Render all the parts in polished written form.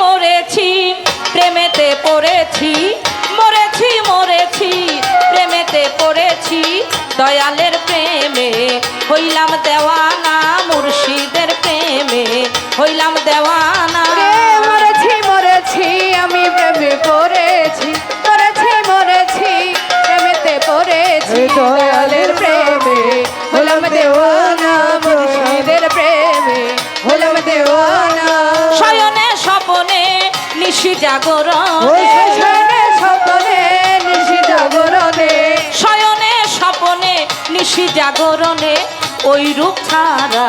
মরেছি প্রেমেতে পড়েছি, মরেছি মরেছি প্রেমেতে পড়েছি, দয়ালের প্রেমে হইলাম দেওয়ানা, মুর্শিদের প্রেমে হইলাম দেওয়ানা। মরেছি মরেছি আমি প্রেমে পড়েছি, মরেছি মরেছি প্রেমেতে পড়েছি, দয়ালের প্রেমে হলাম দেওয়ানা, মুর্শিদের প্রেমে হলাম দেওয়ানা। শয়নে স্বপনে নিশি জাগরণে, শয়নে স্বপনে নিশি জাগরণে, শয়নে স্বপনে নিশি জাগরণে, ওই রূপ ছাড়া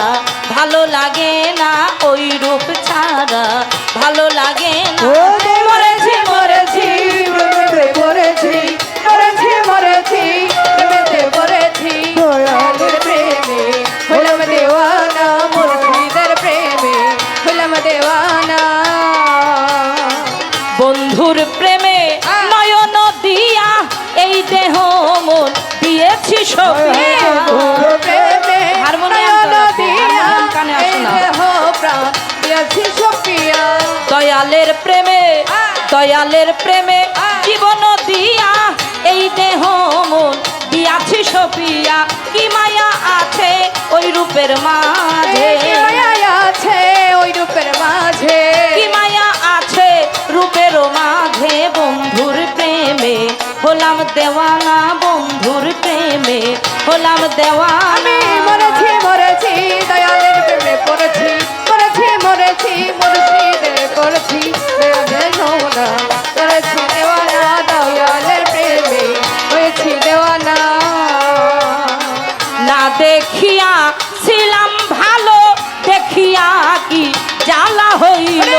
ভালো লাগে না, ওই রূপ ছাড়া ভালো লাগে না। মরেছি মরেছি প্রেমেতে পড়েছি, মরেছি মরেছি প্রেমেতে পড়েছি, দয়ালের প্রেমে হলাম দেওয়ানা, মুর্শিদের প্রেমে হলাম দেওয়ানা। বন্ধুর প্রেমে নয়ন দিয়া এই দেহ মন দিয়েছি সপিয়া, প্রেমে হারমোনিয়াম দিয়া কানে আসে না। দেহ প্রাণ দিয়েছি সপিয়া, দয়ালের প্রেমে দয়ালের প্রেমে জীবন দিয়া এই দেহ মন দিয়াছি সপিয়া, কি মায়া আছে ওই রূপের মাঝে, কি মায়া আছে ওই রূপের মাঝে, কি মায়া আছে রূপের মাঝে। বন্ধুর প্রেমে হলাম দেওয়ানা, বন্ধুর প্রেমে হলাম দেওয়ানা। মরেছি মরেছি দয়ালের প্রেমে পড়েছি, মরেছি মরেছি মুর্শিদের পড়েছি, দয়ালের সোনা করেছি দেওয়ানা, দয়ালের প্রেমে হয়েছি দেওয়ানা। না দেখিয়া ছিলাম ভালো, দেখিয়া কি জ্বালা হইল,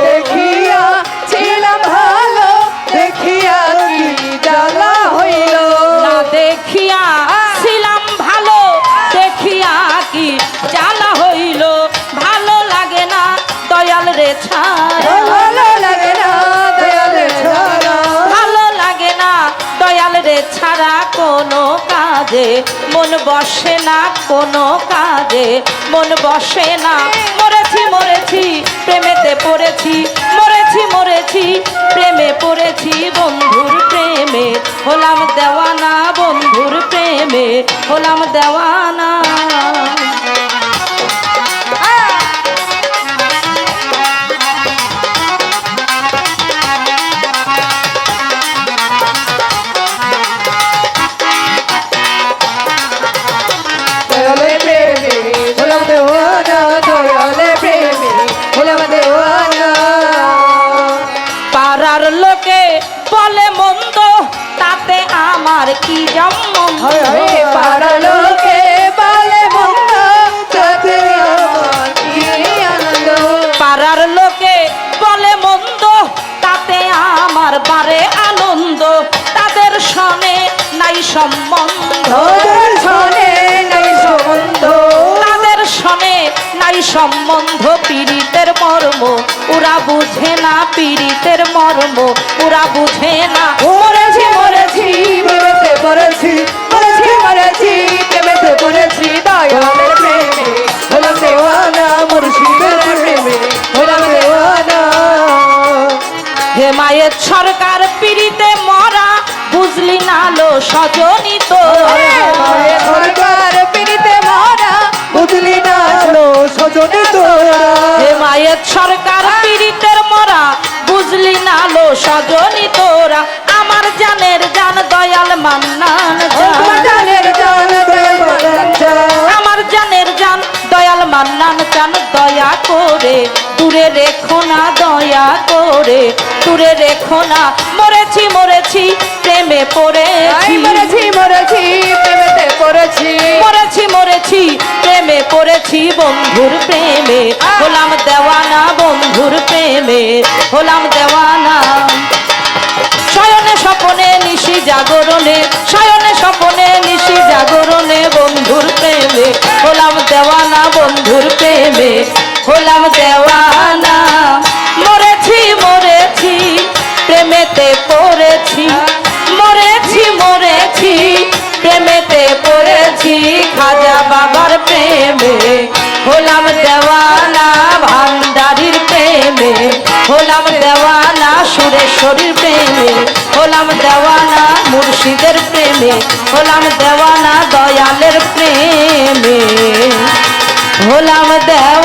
দেখিয়া ছিলাম ভালো, দেখিয়া কি জ্বালা হইল, না দেখিয়া ছিলাম ভালো, দেখিয়া কি জ্বালা হইল। ভালো লাগে না দয়াল রে ছাড়া, ভালো লাগে না দয়ালের ছাড়া, ভালো লাগে না দয়াল রে ছাড়া, কোনো কাজে মন বসে না, কোনো কাজে মন বসে না। মরেছি মরেছি প্রেমেতে পড়েছি, মরেছি মরেছি প্রেমে পড়েছি, বন্ধুর প্রেমে হলাম দেওয়ানা, বন্ধুর প্রেমে হলাম দেওয়ানা। দয়ালের প্রেমে হলাম দেওয়ানা, দয়ালের প্রেমে হলাম দেওয়ানা। পাড়ার লোকে বলে মন্দ, তাতে আমার কি সম্বন্ধ, পাড়া লোকে বলে মন্দ, তাতে আমার কি আনন্দ, পাড়ার লোকে বলে মন্দ, তাতে আমার বারে আনন্দ, তাদের সনে নাই সম্বন্ধ, তোদের সনে নাই সম্বন্ধ, তাদের সনে নাই সম্বন্ধ। পীড়িতের মর্ম ওরা বুঝে না, পীড়িতের মর্ম ওরা বুঝে না। মরেছি মরেছি প্রেমেতে পড়েছি, মরেছি মরেছি প্রেমেতে পড়েছি, দয়ালের প্রেমে হলাম দেওয়ানা, মুর্শিদের প্রেমে হলাম দেওয়ানা। হে মায়ের সরকার পীড়িতে মরা, বুঝলি না লো সজনী তো, সরকার পীড়িতে মরা, বুঝলি না লো সজনী তোরা, হে মায়ের সরকার পীড়িতের মরা, বুঝলি না লো সজনী তোরা। আমার জানের জান দয়াল মান্নান আমার জানের জান দয়াল মান্নান জান, আমার জানের জান দয়াল মান্নান চান, দয়া করে দূরে রেখো না, দয়া করে দূরে রেখো না। মরেছি মরেছি প্রেমে পড়েছি, মরেছি মরেছি প্রেমেতে পড়েছি, মরেছি মরেছি প্রেমে পড়েছি, বন্ধুর প্রেমে হলাম দেওয়ানা, বন্ধুর প্রেমে হলাম দেওয়ানা। শয়নে স্বপনে নিশি জাগরণে, শয়নে স্বপনে নিশি জাগরণে, বন্ধুর প্রেমে হলাম দেওয়ানা, বন্ধুর প্রেমে হলাম দেওয়ানা। মরেছি মরেছি প্রেমেতে পড়েছি, মরেছি মরেছি প্রেমেতে পড়েছি, খাজা বাবার প্রেমে হলাম দেওয়ানা, ভান্ডারির প্রেমে হলাম দেওয়ানা সুরেশ্বরীর প্রেমে, হলাম দেওয়ানা মুর্শিদের প্রেমে, হলাম দেওয়ানা দয়ালের প্রেমে, হলাম দেওয়ানা